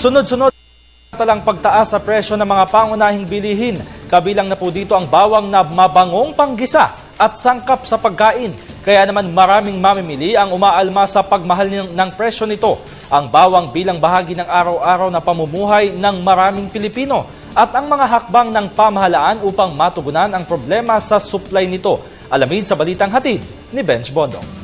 Sunod-sunod talang pagtaas sa presyo ng mga pangunahing bilihin. Kabilang na po dito ang bawang na mabangong panggisa at sangkap sa pagkain. Kaya naman maraming mamimili ang umaalma sa pagmahal ng presyo nito. Ang bawang bilang bahagi ng araw-araw na pamumuhay ng maraming Pilipino at ang mga hakbang ng pamahalaan upang matugunan ang problema sa supply nito. Alamin sa balitang hatid ni Benj Bondong.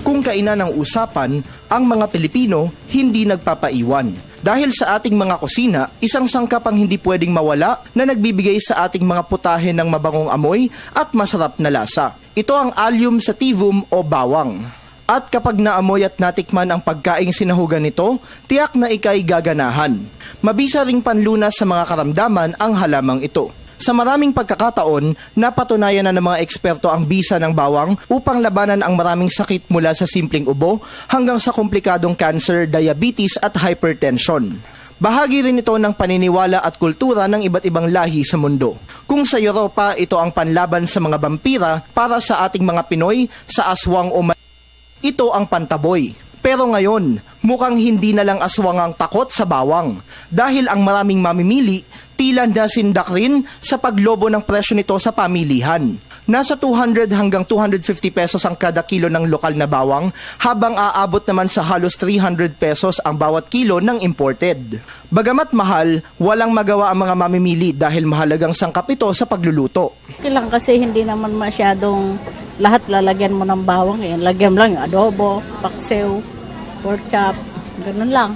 Kung kainan ng usapan, ang mga Pilipino hindi nagpapaiwan. Dahil sa ating mga kusina, isang sangkap ang hindi pwedeng mawala na nagbibigay sa ating mga putahe ng mabangong amoy at masarap na lasa. Ito ang Allium sativum o bawang. At kapag naamoy at natikman ang pagkaing sinahugan nito, tiyak na ika'y gaganahan. Mabisa ring panlunas sa mga karamdaman ang halamang ito. Sa maraming pagkakataon, napatunayan na ng mga eksperto ang bisa ng bawang upang labanan ang maraming sakit mula sa simpleng ubo hanggang sa komplikadong cancer, diabetes at hypertension. Bahagi rin ito ng paniniwala at kultura ng iba't ibang lahi sa mundo. Kung sa Europa, ito ang panlaban sa mga vampira, para sa ating mga Pinoy, sa aswang o ito ang pantaboy. Pero ngayon, mukhang hindi na lang aswang ang takot sa bawang dahil ang maraming mamimili tila nasindak rin sa paglobo ng presyo nito sa pamilihan. Nasa 200 hanggang 250 pesos ang kada kilo ng lokal na bawang habang aabot naman sa halos 300 pesos ang bawat kilo ng imported. Bagamat mahal, walang magawa ang mga mamimili dahil mahalagang sangkap ito sa pagluluto. Kailang kasi hindi naman masyadong lahat lalagyan mo ng bawang. Lagyan lang yung adobo, paksiw, pork chop, ganun lang.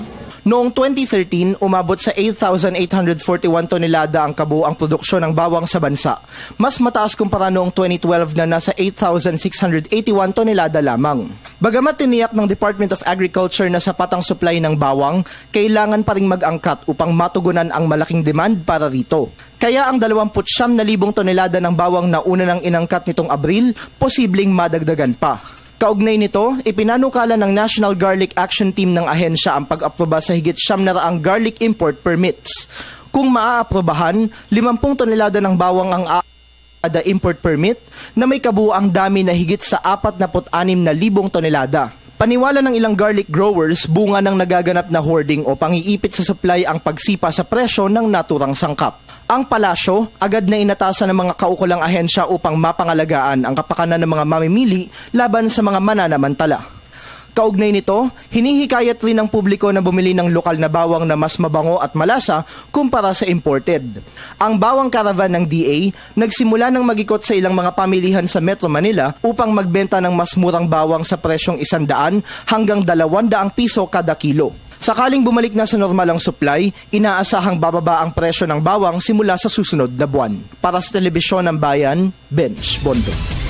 Noong 2013, umabot sa 8,841 tonelada ang kabuuang produksyon ng bawang sa bansa. Mas mataas kumpara noong 2012 na nasa 8,681 tonelada lamang. Bagamat tiniyak ng Department of Agriculture na sapat ang supply ng bawang, kailangan pa ring mag-angkat upang matugunan ang malaking demand para rito. Kaya ang 29,000 tonelada ng bawang na una nang inangkat nitong Abril, posibleng madagdagan pa. Kaugnay nito, ipinanukala ng National Garlic Action Team ng ahensya ang pag-aproba sa higit 900 garlic import permits. Kung maaaprobahan, 50 tonelada ng bawang ang kada import permit na may kabuuang dami na higit sa 46,000 tonelada. Paniwala ng ilang garlic growers, bunga ng nagaganap na hoarding o pangiipit sa supply ang pagsipa sa presyo ng naturang sangkap. Ang palasyo, agad na inatasan ng mga kaukulang ahensya upang mapangalagaan ang kapakanan ng mga mamimili laban sa mga mananamantala. Kaugnay nito, hinihikayat rin ng publiko na bumili ng lokal na bawang na mas mabango at malasa kumpara sa imported. Ang bawang caravan ng DA nagsimula ng mag-ikot sa ilang mga pamilihan sa Metro Manila upang magbenta ng mas murang bawang sa presyong 100 hanggang 200 piso kada kilo. Sakaling bumalik na sa normal ang supply, inaasahang bababa ang presyo ng bawang simula sa susunod na buwan. Para sa Telebisyon ng Bayan, Benj Bondong.